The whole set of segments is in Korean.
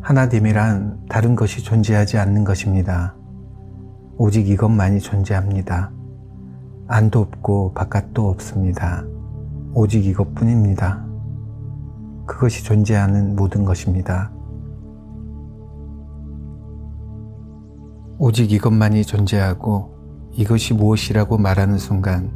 하나됨이란 다른 것이 존재하지 않는 것입니다. 오직 이것만이 존재합니다. 안도 없고 바깥도 없습니다. 오직 이것뿐입니다. 그것이 존재하는 모든 것입니다. 오직 이것만이 존재하고 이것이 무엇이라고 말하는 순간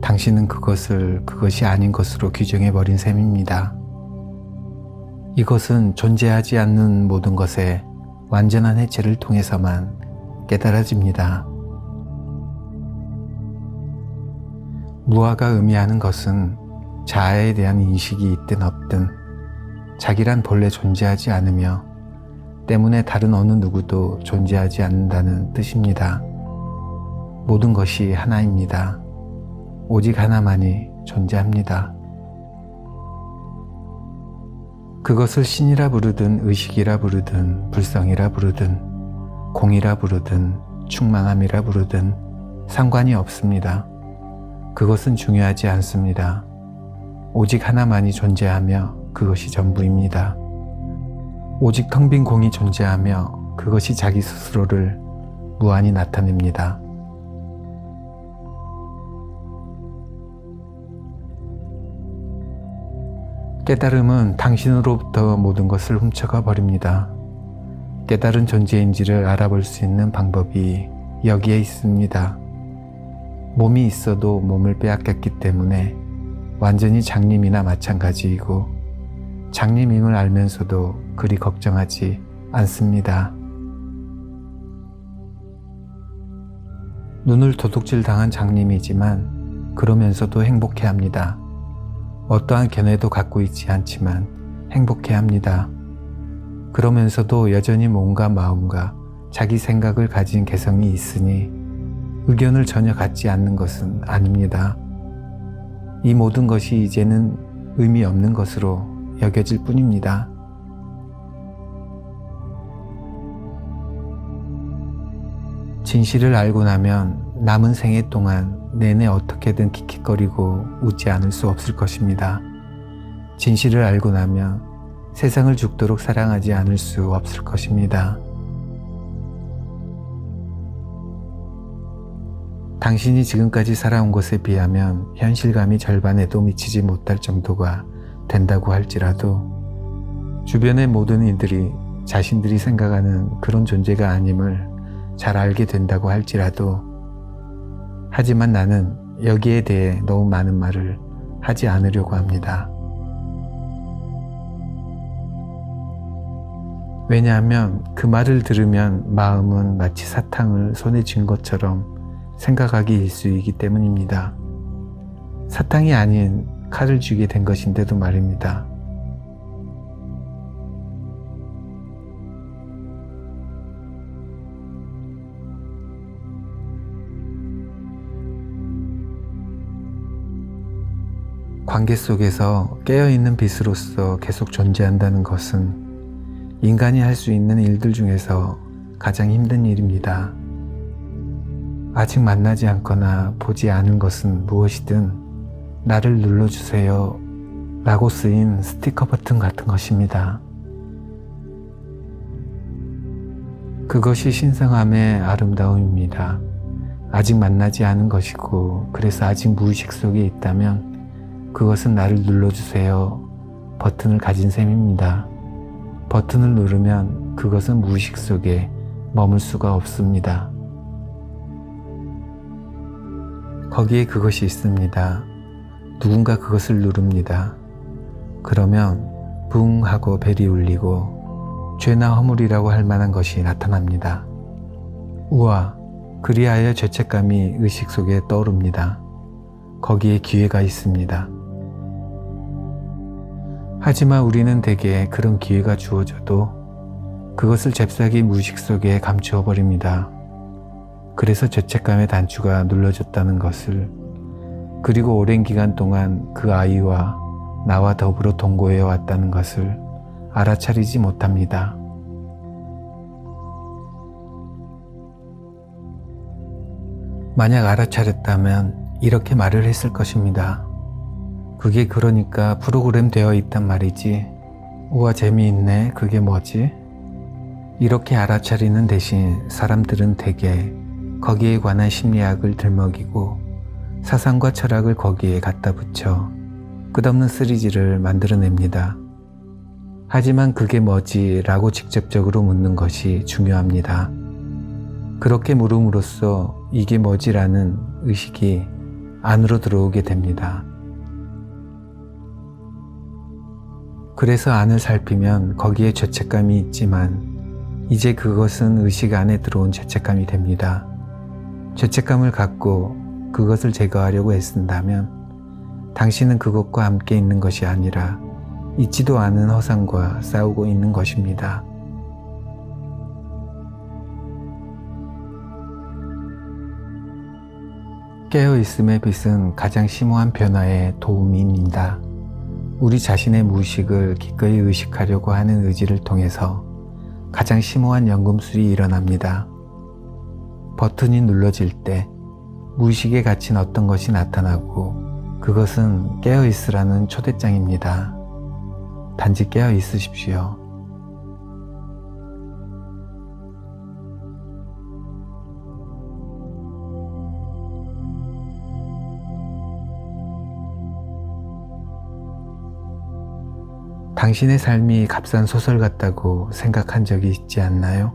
당신은 그것을 그것이 아닌 것으로 규정해버린 셈입니다. 이것은 존재하지 않는 모든 것의 완전한 해체를 통해서만 깨달아집니다. 무아가 의미하는 것은 자아에 대한 인식이 있든 없든 자기란 본래 존재하지 않으며 때문에 다른 어느 누구도 존재하지 않는다는 뜻입니다. 모든 것이 하나입니다. 오직 하나만이 존재합니다. 그것을 신이라 부르든 의식이라 부르든 불성이라 부르든 공이라 부르든 충만함이라 부르든 상관이 없습니다. 그것은 중요하지 않습니다. 오직 하나만이 존재하며 그것이 전부입니다. 오직 텅 빈 공이 존재하며 그것이 자기 스스로를 무한히 나타냅니다. 깨달음은 당신으로부터 모든 것을 훔쳐가 버립니다. 깨달은 존재인지를 알아볼 수 있는 방법이 여기에 있습니다. 몸이 있어도 몸을 빼앗겼기 때문에 완전히 장님이나 마찬가지이고 장님임을 알면서도 그리 걱정하지 않습니다. 눈을 도둑질 당한 장님이지만 그러면서도 행복해합니다. 어떠한 견해도 갖고 있지 않지만 행복해합니다. 그러면서도 여전히 몸과 마음과 자기 생각을 가진 개성이 있으니 의견을 전혀 갖지 않는 것은 아닙니다. 이 모든 것이 이제는 의미 없는 것으로 여겨질 뿐입니다. 진실을 알고 나면 남은 생애 동안 내내 어떻게든 킥킥거리고 웃지 않을 수 없을 것입니다. 진실을 알고 나면 세상을 죽도록 사랑하지 않을 수 없을 것입니다. 당신이 지금까지 살아온 것에 비하면 현실감이 절반에도 미치지 못할 정도가 된다고 할지라도 주변의 모든 이들이 자신들이 생각하는 그런 존재가 아님을 잘 알게 된다고 할지라도 하지만 나는 여기에 대해 너무 많은 말을 하지 않으려고 합니다. 왜냐하면 그 말을 들으면 마음은 마치 사탕을 손에 쥔 것처럼 생각하기 일쑤이기 때문입니다. 사탕이 아닌 칼을 쥐게 된 것인데도 말입니다. 관계 속에서 깨어있는 빛으로서 계속 존재한다는 것은 인간이 할 수 있는 일들 중에서 가장 힘든 일입니다. 아직 만나지 않거나 보지 않은 것은 무엇이든 나를 눌러주세요 라고 쓰인 스티커 버튼 같은 것입니다. 그것이 신성함의 아름다움입니다. 아직 만나지 않은 것이고 그래서 아직 무의식 속에 있다면 그것은 나를 눌러주세요 버튼을 가진 셈입니다. 버튼을 누르면 그것은 무의식 속에 머물 수가 없습니다. 거기에 그것이 있습니다. 누군가 그것을 누릅니다. 그러면 붕 하고 벨이 울리고 죄나 허물이라고 할 만한 것이 나타납니다. 우와, 그리하여 죄책감이 의식 속에 떠오릅니다. 거기에 기회가 있습니다. 하지만 우리는 대개 그런 기회가 주어져도 그것을 잽싸게 무의식 속에 감추어 버립니다. 그래서 죄책감의 단추가 눌러졌다는 것을, 그리고 오랜 기간 동안 그 아이와 나와 더불어 동거해 왔다는 것을 알아차리지 못합니다. 만약 알아차렸다면 이렇게 말을 했을 것입니다. 그게 그러니까 프로그램 되어 있단 말이지. 우와, 재미있네. 그게 뭐지? 이렇게 알아차리는 대신 사람들은 대개 거기에 관한 심리학을 들먹이고 사상과 철학을 거기에 갖다 붙여 끝없는 시리즈를 만들어냅니다. 하지만 그게 뭐지? 라고 직접적으로 묻는 것이 중요합니다. 그렇게 물음으로써 이게 뭐지라는 의식이 안으로 들어오게 됩니다. 그래서 안을 살피면 거기에 죄책감이 있지만 이제 그것은 의식 안에 들어온 죄책감이 됩니다. 죄책감을 갖고 그것을 제거하려고 애쓴다면 당신은 그것과 함께 있는 것이 아니라 있지도 않은 허상과 싸우고 있는 것입니다. 깨어있음의 빛은 가장 심오한 변화에 도움입니다. 우리 자신의 무의식을 기꺼이 의식하려고 하는 의지를 통해서 가장 심오한 연금술이 일어납니다. 버튼이 눌러질 때 무의식에 갇힌 어떤 것이 나타나고 그것은 깨어있으라는 초대장입니다. 단지 깨어있으십시오. 당신의 삶이 값싼 소설 같다고 생각한 적이 있지 않나요?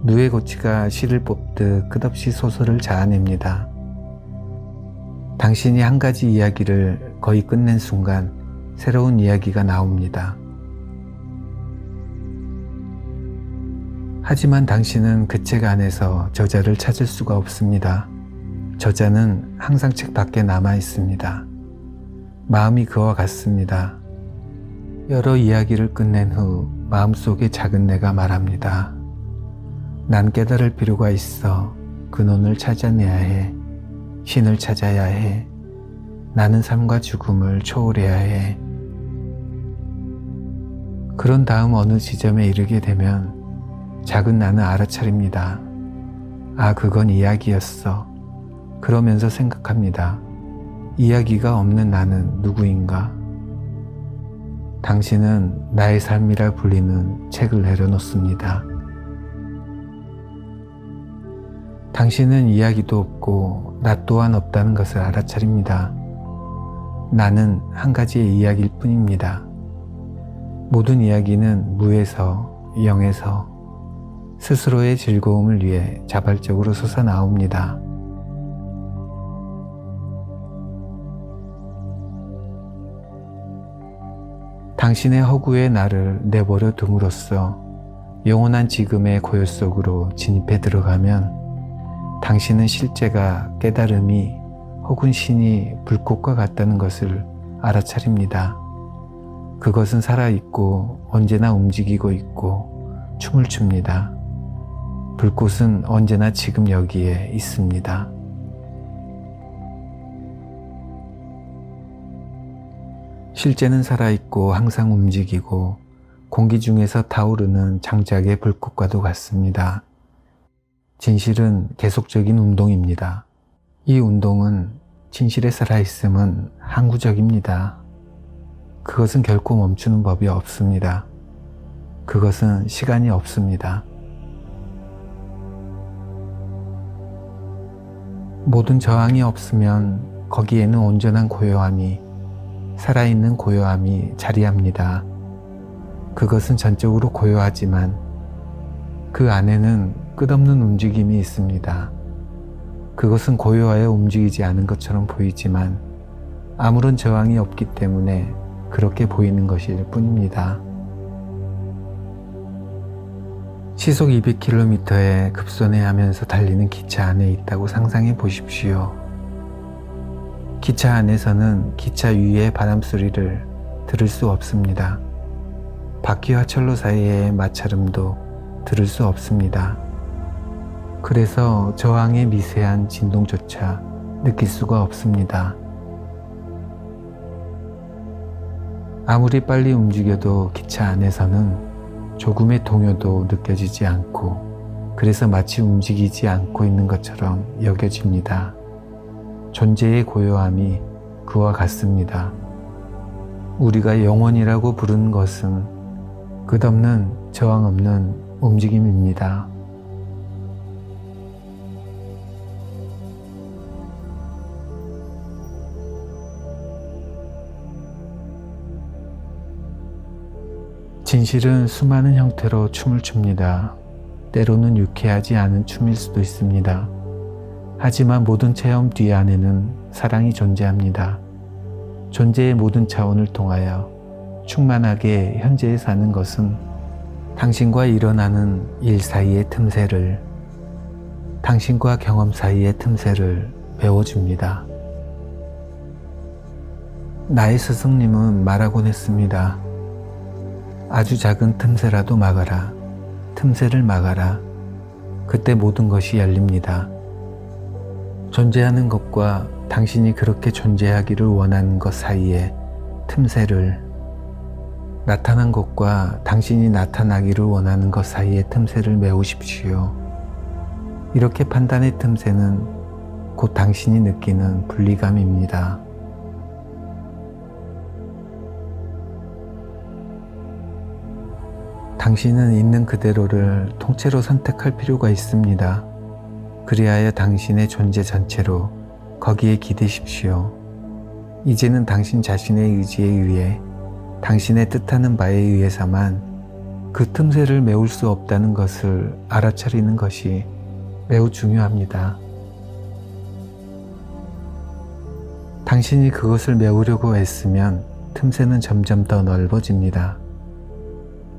누에고치가 시를 뽑듯 끝없이 소설을 자아냅니다. 당신이 한 가지 이야기를 거의 끝낸 순간 새로운 이야기가 나옵니다. 하지만 당신은 그 책 안에서 저자를 찾을 수가 없습니다. 저자는 항상 책 밖에 남아 있습니다. 마음이 그와 같습니다. 여러 이야기를 끝낸 후 마음속의 작은 내가 말합니다. 난 깨달을 필요가 있어. 근원을 찾아내야 해. 신을 찾아야 해. 나는 삶과 죽음을 초월해야 해. 그런 다음 어느 지점에 이르게 되면 작은 나는 알아차립니다. 아, 그건 이야기였어. 그러면서 생각합니다. 이야기가 없는 나는 누구인가? 당신은 나의 삶이라 불리는 책을 내려놓습니다. 당신은 이야기도 없고 나 또한 없다는 것을 알아차립니다. 나는 한 가지의 이야기일 뿐입니다. 모든 이야기는 무에서, 영에서 스스로의 즐거움을 위해 자발적으로 솟아나옵니다. 당신의 허구의 나를 내버려 둠으로써 영원한 지금의 고요 속으로 진입해 들어가면 당신은 실제가 깨달음이 혹은 신이 불꽃과 같다는 것을 알아차립니다. 그것은 살아있고 언제나 움직이고 있고 춤을 춥니다. 불꽃은 언제나 지금 여기에 있습니다. 실제는 살아있고 항상 움직이고 공기 중에서 타오르는 장작의 불꽃과도 같습니다. 진실은 계속적인 운동입니다. 이 운동은 진실에 살아있음은 항구적입니다. 그것은 결코 멈추는 법이 없습니다. 그것은 시간이 없습니다. 모든 저항이 없으면 거기에는 온전한 고요함이, 살아있는 고요함이 자리합니다. 그것은 전적으로 고요하지만 그 안에는 끝없는 움직임이 있습니다. 그것은 고요하여 움직이지 않은 것처럼 보이지만 아무런 저항이 없기 때문에 그렇게 보이는 것일 뿐입니다. 시속 200km에 급선회하면서 달리는 기차 안에 있다고 상상해 보십시오. 기차 안에서는 기차 위의 바람 소리를 들을 수 없습니다. 바퀴와 철로 사이의 마찰음도 들을 수 없습니다. 그래서 저항의 미세한 진동조차 느낄 수가 없습니다. 아무리 빨리 움직여도 기차 안에서는 조금의 동요도 느껴지지 않고 그래서 마치 움직이지 않고 있는 것처럼 여겨집니다. 존재의 고요함이 그와 같습니다. 우리가 영혼이라고 부르는 것은 끝없는 저항 없는 움직임입니다. 진실은 수많은 형태로 춤을 춥니다. 때로는 유쾌하지 않은 춤일 수도 있습니다. 하지만 모든 체험 뒤 안에는 사랑이 존재합니다. 존재의 모든 차원을 통하여 충만하게 현재에 사는 것은 당신과 일어나는 일 사이의 틈새를, 당신과 경험 사이의 틈새를 메워줍니다. 나의 스승님은 말하곤 했습니다. 아주 작은 틈새라도 막아라. 틈새를 막아라. 그때 모든 것이 열립니다. 존재하는 것과 당신이 그렇게 존재하기를 원하는 것 사이에 틈새를, 나타난 것과 당신이 나타나기를 원하는 것 사이의 틈새를 메우십시오. 이렇게 판단의 틈새는 곧 당신이 느끼는 분리감입니다. 당신은 있는 그대로를 통째로 선택할 필요가 있습니다. 그리하여 당신의 존재 전체로 거기에 기대십시오. 이제는 당신 자신의 의지에 의해, 당신의 뜻하는 바에 의해서만 그 틈새를 메울 수 없다는 것을 알아차리는 것이 매우 중요합니다. 당신이 그것을 메우려고 애쓰면 틈새는 점점 더 넓어집니다.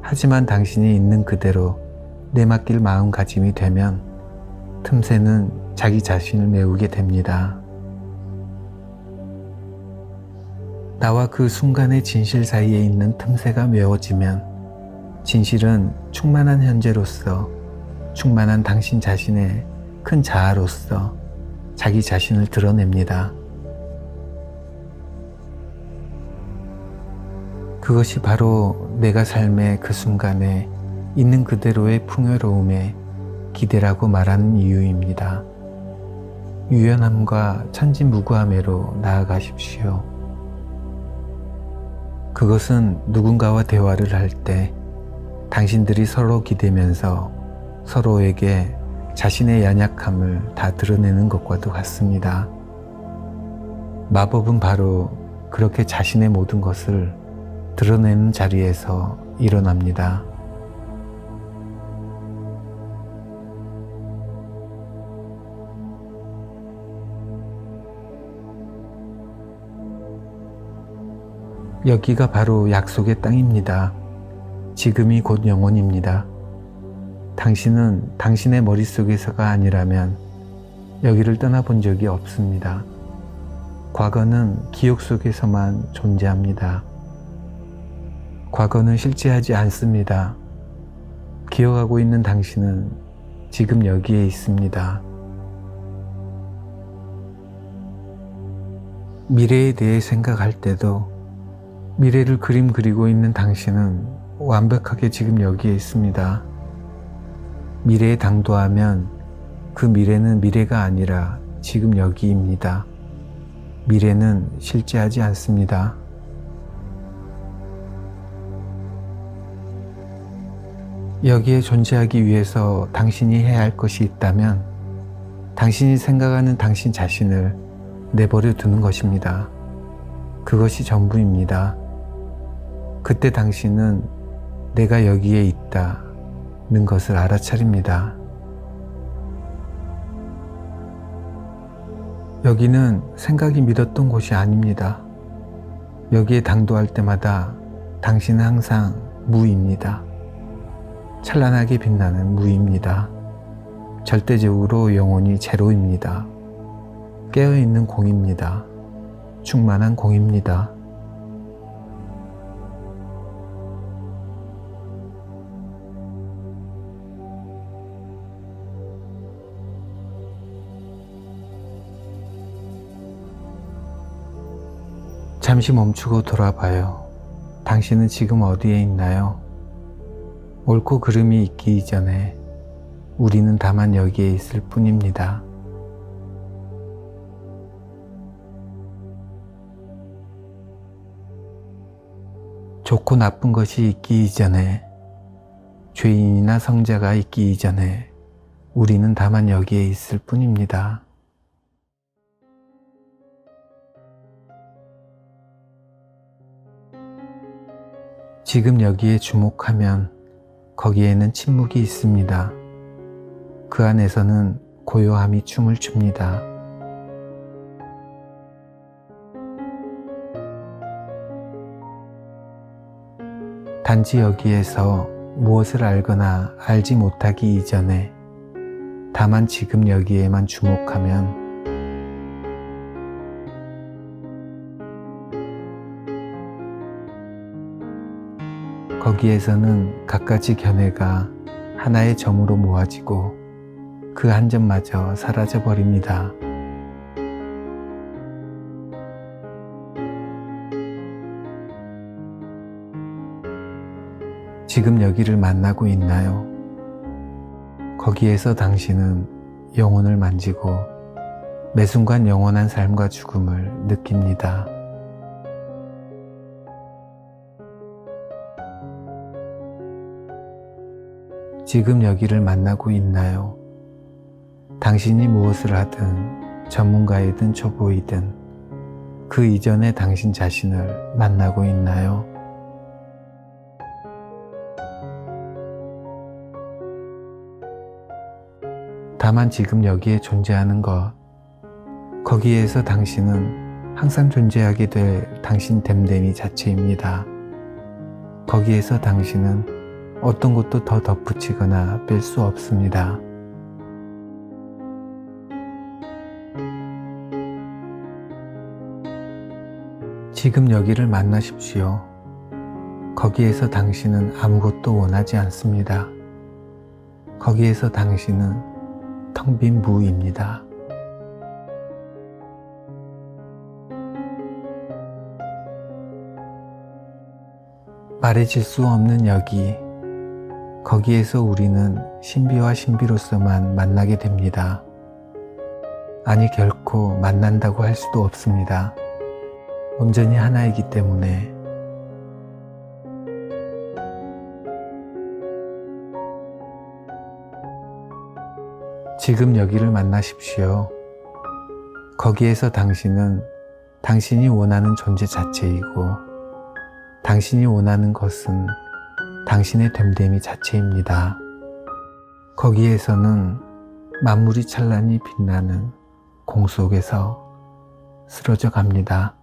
하지만 당신이 있는 그대로 내맡길 마음가짐이 되면 틈새는 자기 자신을 메우게 됩니다. 나와 그 순간의 진실 사이에 있는 틈새가 메워지면 진실은 충만한 현재로서, 충만한 당신 자신의 큰 자아로서 자기 자신을 드러냅니다. 그것이 바로 내가 삶의 그 순간에 있는 그대로의 풍요로움에 기대라고 말하는 이유입니다. 유연함과 천진무구함으로 나아가십시오. 그것은 누군가와 대화를 할 때 당신들이 서로 기대면서 서로에게 자신의 연약함을 다 드러내는 것과도 같습니다. 마법은 바로 그렇게 자신의 모든 것을 드러내는 자리에서 일어납니다. 여기가 바로 약속의 땅입니다. 지금이 곧 영원입니다. 당신은 당신의 머릿속에서가 아니라면 여기를 떠나본 적이 없습니다. 과거는 기억 속에서만 존재합니다. 과거는 실제하지 않습니다. 기억하고 있는 당신은 지금 여기에 있습니다. 미래에 대해 생각할 때도 미래를 그림 그리고 있는 당신은 완벽하게 지금 여기에 있습니다. 미래에 당도하면 그 미래는 미래가 아니라 지금 여기입니다. 미래는 실제하지 않습니다. 여기에 존재하기 위해서 당신이 해야 할 것이 있다면 당신이 생각하는 당신 자신을 내버려 두는 것입니다. 그것이 전부입니다. 그때 당신은 내가 여기에 있다는 것을 알아차립니다. 여기는 생각이 믿었던 곳이 아닙니다. 여기에 당도할 때마다 당신은 항상 무입니다. 찬란하게 빛나는 무입니다. 절대적으로 영혼이 제로입니다. 깨어있는 공입니다. 충만한 공입니다. 잠시 멈추고 돌아봐요. 당신은 지금 어디에 있나요? 옳고 그름이 있기 이전에 우리는 다만 여기에 있을 뿐입니다. 좋고 나쁜 것이 있기 이전에, 죄인이나 성자가 있기 이전에 우리는 다만 여기에 있을 뿐입니다. 지금 여기에 주목하면 거기에는 침묵이 있습니다. 그 안에서는 고요함이 춤을 춥니다. 단지 여기에서 무엇을 알거나 알지 못하기 이전에 다만 지금 여기에만 주목하면 거기에서는 갖가지 견해가 하나의 점으로 모아지고 그 한 점마저 사라져 버립니다. 지금 여기를 만나고 있나요? 거기에서 당신은 영혼을 만지고 매 순간 영원한 삶과 죽음을 느낍니다. 지금 여기를 만나고 있나요? 당신이 무엇을 하든 전문가이든 초보이든 그 이전에 당신 자신을 만나고 있나요? 다만 지금 여기에 존재하는 것, 거기에서 당신은 항상 존재하게 될 당신 됨됨이 자체입니다. 거기에서 당신은 어떤 것도 더 덧붙이거나 뺄 수 없습니다. 지금 여기를 만나십시오. 거기에서 당신은 아무것도 원하지 않습니다. 거기에서 당신은 텅 빈 무입니다. 말해질 수 없는 여기, 거기에서 우리는 신비와 신비로서만 만나게 됩니다. 아니, 결코 만난다고 할 수도 없습니다. 온전히 하나이기 때문에. 지금 여기를 만나십시오. 거기에서 당신은 당신이 원하는 존재 자체이고 당신이 원하는 것은 당신의 됨됨이 자체입니다. 거기에서는 만물이 찬란히 빛나는 공 속에서 쓰러져 갑니다.